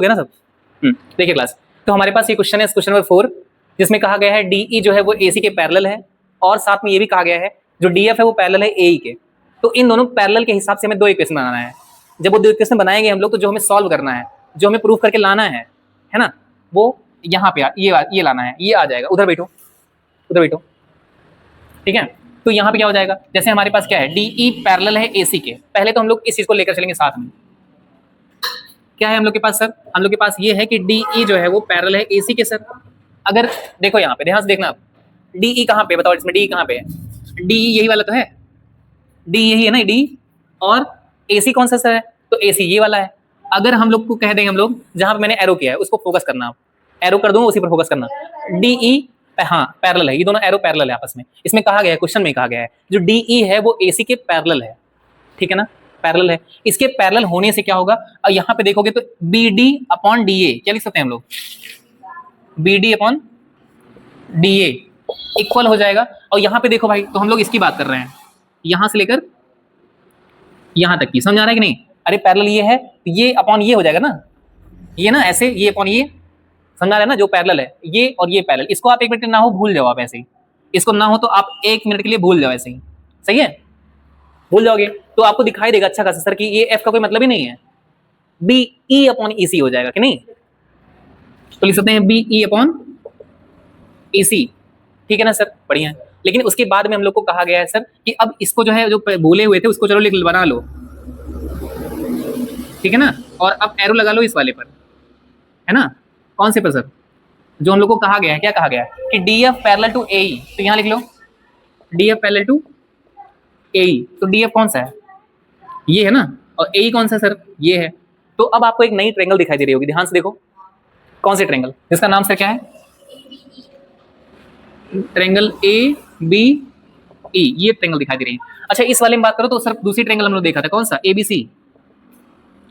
गया ना सब। देखिए क्लास, तो हमारे पास ये क्वेश्चन है, क्वेश्चन नंबर 4, जिसमें कहा गया है डीई जो है वो एसी के पैरेलल है, और साथ में ये भी कहा गया है जो डीएफ है वो पैरेलल है एई के। तो इन दोनों पैरेलल के हिसाब से हमें दो इक्वेशन बनाना है। जब वो दो इक्वेशन बनाएंगे हम लोग, तो जो हमें सॉल्व करना है, जो हमें प्रूफ करके लाना है ना, वो यहाँ पे ये लाना है, ये आ जाएगा। उधर बैठो, उधर बैठो, ठीक है। तो यहाँ पे क्या हो जाएगा, जैसे हमारे पास क्या है, डीई पैरेलल है एसी के। पहले तो हम लोग इस चीज को लेकर चलेंगे साथ में। क्या है हम लोग के पास सर, हम लोग के पास ये है कि डीई जो है वो पैरेलल है एसी के सर। अगर देखो यहाँ पे ध्यान से देखना, आप डीई कहाँ पे बताओ, इसमें डीई कहाँ पे है, डीई यही वाला तो है, डी यही है ना डी, और एसी कौन सा सर है, तो एसी ये वाला है। अगर हम लोग को कह देंगे, हम लोग जहां पे मैंने एरो किया है उसको फोकस करना, आप एरो कर दूंगा उसी पर फोकस करना, डीई हाँ पैरेलल है, ये दोनों एरो पैरेलल है आपस में। इसमें कहा गया है, क्वेश्चन में कहा गया है जो डीई है वो एसी के पैरेलल है, ठीक है ना, पैरेलल है। इसके पैरेलल होने से क्या होगा, और यहाँ पे देखोगे तो B D upon D A, क्या लिख सकते हैं हम लोग, B D upon D A equal हो जाएगा। और यहाँ पे देखो भाई, तो हम लोग इसकी बात कर रहे हैं, यहां से लेकर यहां तक की, समझ आ रहा है कि नहीं। अरे पैरेलल ये है, ये अपॉन ये हो जाएगा ना, ये ना ऐसे, ये अपॉन ये, समझ आ रहा है ना, जो पैरेलल है ये और ये पैरेलल। इसको आप एक मिनट ना हो भूल जाओ, आप ऐसे ही, इसको ना हो तो आप एक मिनट के लिए भूल जाओ ऐसे ही, सही है, भूल जाओगे तो आपको दिखाई देगा अच्छा खासा सर कि ये एफ का कोई मतलब ही नहीं है, बी ई अपॉन ई सी हो जाएगा कि नहीं। तो लिख सकते हैं बी ई अपॉन ई सी, ठीक है ना सर, बढ़िया है। लेकिन उसके बाद में हम लोग को कहा गया है सर कि अब इसको जो है, जो भूले हुए थे उसको चलो लिख बना लो, ठीक है ना, और अब एरो लगा लो इस वाले पर, है ना, कौन से पर सर, जो हम लोग को कहा गया है, क्या कहा गया है कि डी एफ पैरेलल टू ए ई, तो यहाँ लिख लो डी एफ पैरेलल टू ए ई। तो डी एफ कौन सा है, ये है ना, और ए ई कौन सा सर, ये है। तो अब आपको एक नई ट्रायंगल दिखाई दे रही होगी, ध्यान से देखो, कौन सी ट्रायंगल, जिसका नाम सर क्या है, ट्रायंगल ए बी ई, ये ट्रायंगल दिखाई दे रही है। अच्छा इस वाले में बात करो तो सर दूसरी ट्रायंगल हम लोग देखा था, कौन सा, ए बी सी,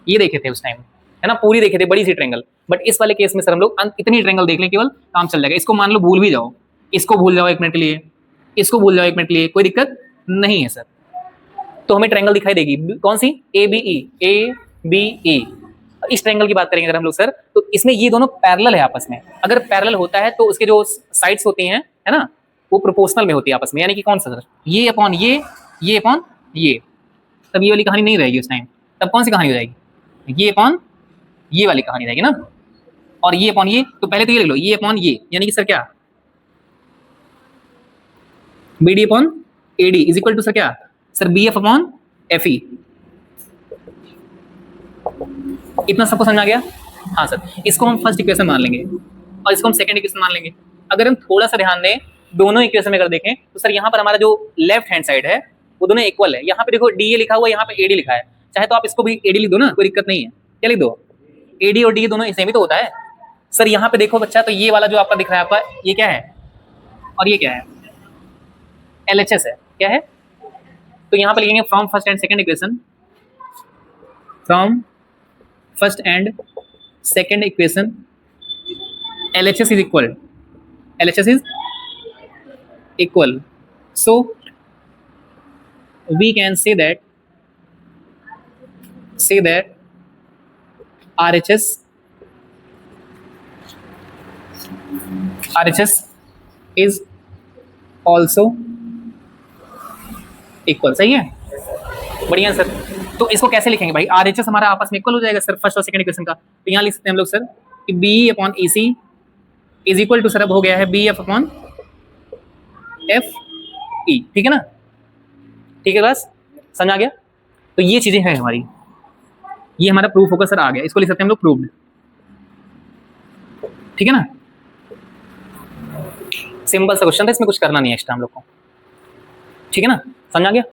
ये देखे थे उस टाइम, है ना, पूरी देखे थे, बड़ी सी ट्रायंगल। बट इस वाले केस में सर हम लोग इतनी ट्रायंगल देख लें केवल, काम चल जाएगा। इसको मान लो भूल भी जाओ, इसको भूल जाओ एक मिनट के लिए, इसको भूल जाओ एक मिनट के लिए, कोई दिक्कत नहीं है सर। तो हमें ट्रायंगल दिखाई देगी कौन सी, A B E, A B E. इस ट्रायंगल की बात करेंगे अगर हम लोग सर, तो इसमें ये दोनों पैरेलल है आपस में। अगर पैरेलल होता है तो उसके जो साइड्स होती हैं, है ना, वो प्रोपोर्शनल में होती है आपस में, यानी कि कौन सा सर, ये अपॉन ये अपॉन ये। तब ये वाली कहानी नहीं रहेगी उस टाइम, तब कौन सी कहानी हो जाएगी, ये अपॉन ये वाली कहानी रहेगी ना, और ये अपॉन ये। तो पहले तो ये लिख लो, ये अपॉन ये, यानी कि सर क्या, B D upon A D is equal to sir क्या, sir B F upon F E. इतना सबको समझ आ गया, हाँ सर। इसको हम फर्स्ट इक्वेशन मान लेंगे और इसको हम सेकंड इक्वेशन मान लेंगे। अगर हम थोड़ा सा ध्यान दें, दोनों इक्वेशन में अगर देखें तो सर यहाँ पर हमारा जो लेफ्ट हैंड साइड है वो दोनों इक्वल है। यहाँ पे देखो डी ए लिखा हुआ है, यहाँ पे ए डी लिखा है, चाहे तो आप इसको भी ए डी लिख दो ना, कोई दिक्कत नहीं है, क्या लिख दो, ए डी और डी दोनों सेम ही तो होता है सर। यहाँ पे देखो बच्चा, तो ये वाला जो आपका दिख रहा है आपका, ये क्या है और ये क्या है, LHS है, क्या है। तो यहाँ पे लिखेंगे from first and second equation, from first and second equation LHS is equal, LHS is equal, so we can say that RHS is also equal, सही है, बढ़िया सर। तो इसको कैसे लिखेंगे भाई, RHS हमारा आपस में इक्वल हो जाएगा सर फर्स्ट और सेकंड इक्वेशन का। तो यहाँ लिख सकते हैं हम लोग सर कि B upon E C is equal to sir, अब हो गया है B F upon F E, ठीक है ना, ठीक है बस समझ आ गया। तो ये चीजें हैं हमारी, ये हमारा प्रूफ होगा सर, आ गया, इसको लिख सकते हैं हम लोग प्रूव्ड, ठीक है ना। सिंपल सा क्वेश्चन था, इसमें कुछ करना नहीं है एक्स्ट्रा हम लोग को, ठीक है ना, समझ आ गया।